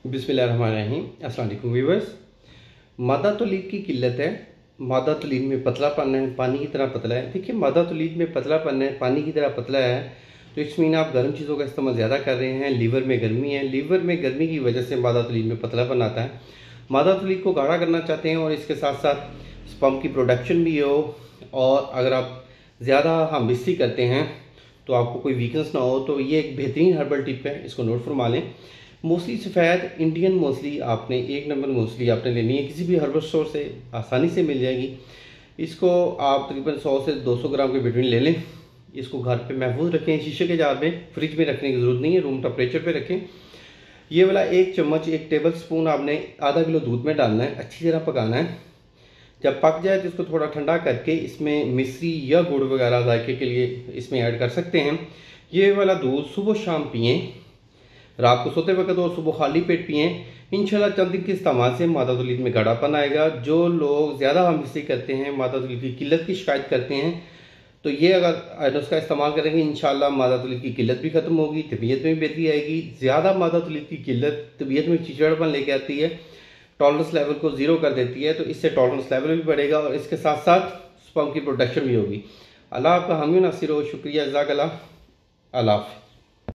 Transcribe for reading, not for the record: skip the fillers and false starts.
बिस्मिल्लाहिर्रहमानिर्रहीम। अस्सलाम वालेकुम व्यूअर्स। मादा तौलीद की किल्लत है। मादा तौलीद में पतलापन है, पानी की तरह पतला है। देखिए, मादा तौलीद में पतलापन है, पानी की तरह पतला है, तो इस मीन आप गर्म चीज़ों का इस्तेमाल ज़्यादा कर रहे हैं। लीवर में गर्मी है, लीवर में गर्मी की वजह से मादा तौलीद में पतलापन आता है। मादा तौलीद को गाढ़ा करना चाहते हैं और इसके साथ साथ स्पर्म की प्रोडक्शन भी हो, और अगर आप ज़्यादा हार्मिस्ट्री करते हैं तो आपको कोई वीकनेस ना हो, तो ये एक बेहतरीन हर्बल टिप है, इसको नोट फरमा लें। मूसली सफ़ेद इंडियन मूसली आपने 1 नंबर मूसली आपने लेनी है, किसी भी हर्बल स्टोर से आसानी से मिल जाएगी। इसको आप तकरीबन 100 से 200 ग्राम के बिटवीन ले लें। इसको घर पे महफूज रखें, शीशे के जार में, फ्रिज में रखने की ज़रूरत नहीं है, रूम टेम्परेचर पे रखें। ये वाला 1 चम्मच 1 टेबल स्पून आपने आधा किलो दूध में डालना है, अच्छी तरह पकाना है। जब पक जाए तो इसको थोड़ा ठंडा करके इसमें मिश्री या गुड़ वगैरह जायके के लिए इसमें ऐड कर सकते हैं। ये वाला दूध सुबह शाम पिएँ, रात को सोते वक्त और सुबह खाली पेट पिएँ। इंशाल्लाह चंद दिन के इस्तेमाल से मादा तौलीद में गाढ़ापन आएगा। जो लोग ज़्यादा हार्मिस्ट्री करते हैं, मादा तौलीद की किल्लत की शिकायत करते हैं, तो ये अगर नुस्खा इस्तेमाल करेंगे इंशाल्लाह मादा तौलीद की किल्लत भी ख़त्म होगी, तबीयत में भी बेहतरी आएगी। ज़्यादा मादा तौलीद की किल्लत तबीयत में चिड़चिड़ापन लेके आती है, टॉलरेंस लेवल को ज़ीरो कर देती है, तो इससे टॉलरेंस लेवल भी बढ़ेगा और इसके साथ साथ स्पर्म की प्रोडक्शन भी होगी। अल्लाह आपका हामी नासिर हो। शुक्रिया, जज़ाकल्लाह। अल्लाह हाफ़िज़।